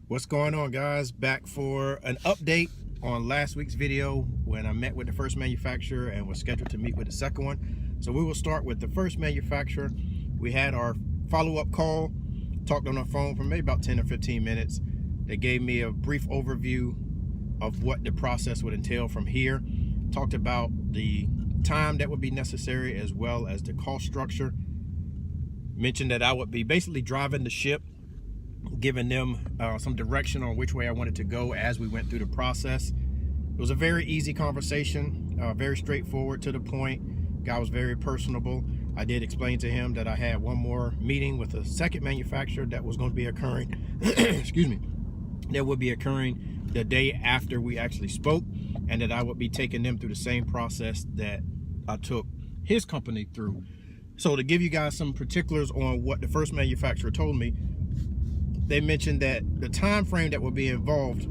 What's going on, guys? Back for an update on last week's video when I met with the first manufacturer and was scheduled to meet with the second one. So we will start with the first manufacturer. We had our follow-up call, talked on the phone for maybe about 10 or 15 minutes. They gave me a brief overview of what the process would entail from here, talked about the time that would be necessary as well as the cost structure, mentioned that I would be basically driving the ship, giving them some direction on which way I wanted to go as we went through the process. It was a very easy conversation, very straightforward, to the point. Guy was very personable. I did explain to him that I had one more meeting with a second manufacturer that was going to be occurring excuse me, that would be occurring the day after we actually spoke, and that I would be taking them through the same process that I took his company through. So to give you guys some particulars on what the first manufacturer told me, they mentioned that the time frame that would be involved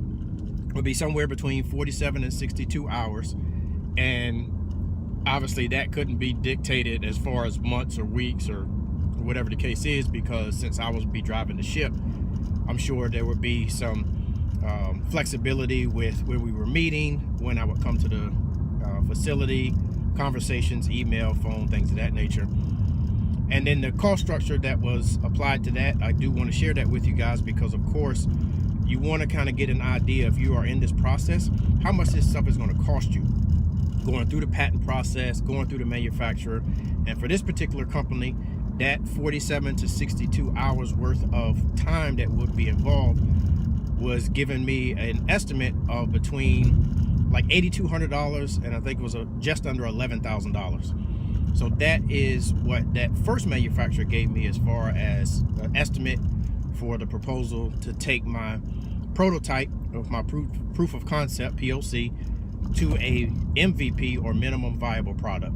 would be somewhere between 47 and 62 hours. And obviously that couldn't be dictated as far as months or weeks or whatever the case is, because since I would be driving the ship, I'm sure there would be some flexibility with where we were meeting, when I would come to the facility, conversations, email, phone, things of that nature. And then the cost structure that was applied to that, I do want to share that with you guys, because of course you want to kind of get an idea, if you are in this process, how much this stuff is going to cost you, going through the patent process, going through the manufacturer. And for this particular company, that 47 to 62 hours worth of time that would be involved was giving me an estimate of between like $8,200 and I think it was just under $11,000. So that is what that first manufacturer gave me as far as an estimate for the proposal to take my prototype of my proof of concept, POC, to a MVP, or minimum viable product.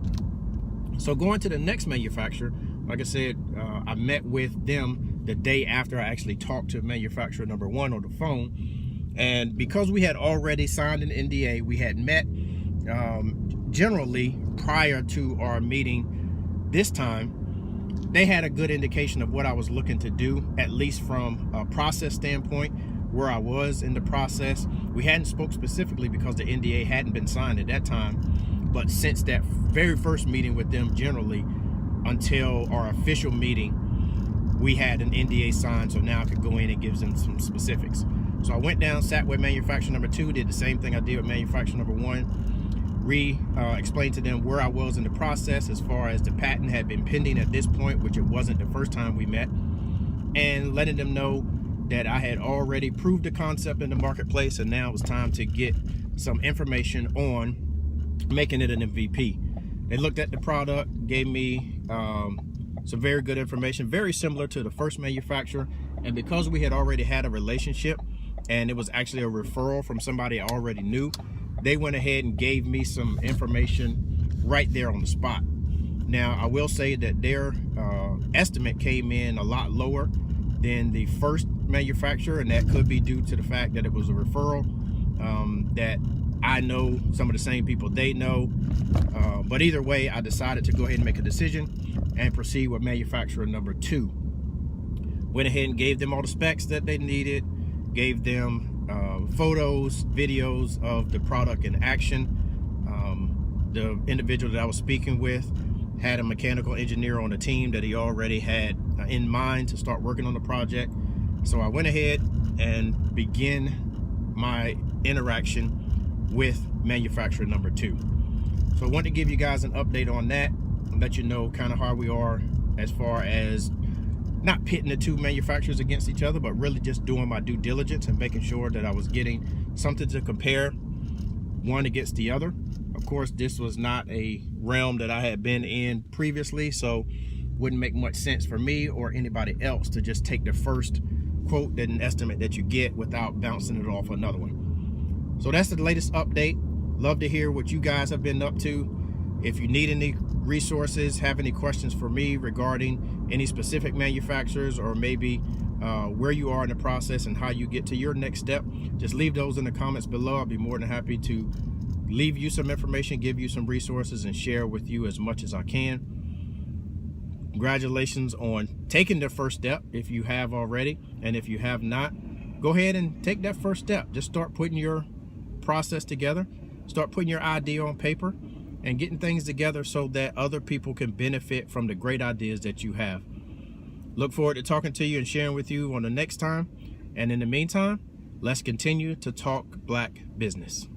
So going to the next manufacturer, like I said, I met with them the day after I actually talked to manufacturer number one on the phone. And because we had already signed an NDA, we had met generally prior to our meeting this time, they had a good indication of what I was looking to do, at least from a process standpoint, where I was in the process. We hadn't spoke specifically because the NDA hadn't been signed at that time, but since that very first meeting with them, generally until our official meeting, we had an NDA signed, so now I could go in and give them some specifics. So I went down, sat with manufacturer number two, did the same thing I did with manufacturer number one, explained to them where I was in the process as far as the patent had been pending at this point, which it wasn't the first time we met, and letting them know that I had already proved the concept in the marketplace, and now it was time to get some information on making it an MVP. They looked at the product, gave me some very good information, very similar to the first manufacturer. And because we had already had a relationship and it was actually a referral from somebody I already knew, they went ahead and gave me some information right there on the spot. Now, I will say that their estimate came in a lot lower than the first manufacturer, and that could be due to the fact that it was a referral, that I know some of the same people they know. But either way, I decided to go ahead and make a decision and proceed with manufacturer number two. Went ahead and gave them all the specs that they needed, gave them photos, videos of the product in action. The individual that I was speaking with had a mechanical engineer on the team that he already had in mind to start working on the project. So I went ahead and began my interaction with manufacturer number two. So I wanted to give you guys an update on that and let you know kind of how we are as far as not pitting the two manufacturers against each other, but really just doing my due diligence and making sure that I was getting something to compare one against the other. Of course, this was not a realm that I had been in previously, so wouldn't make much sense for me or anybody else to just take the first quote and estimate that you get without bouncing it off another one. So that's the latest update. Love to hear what you guys have been up to. If you need any resources, have any questions for me regarding any specific manufacturers, or maybe where you are in the process and how you get to your next step, just leave those in the comments below. I'll be more than happy to leave you some information, give you some resources, and share with you as much as I can. Congratulations on taking the first step if you have already, and if you have not, go ahead and take that first step. Just start putting your process together, start putting your idea on paper and getting things together so that other people can benefit from the great ideas that you have. Look forward to talking to you and sharing with you on the next time. And in the meantime, let's continue to talk black business.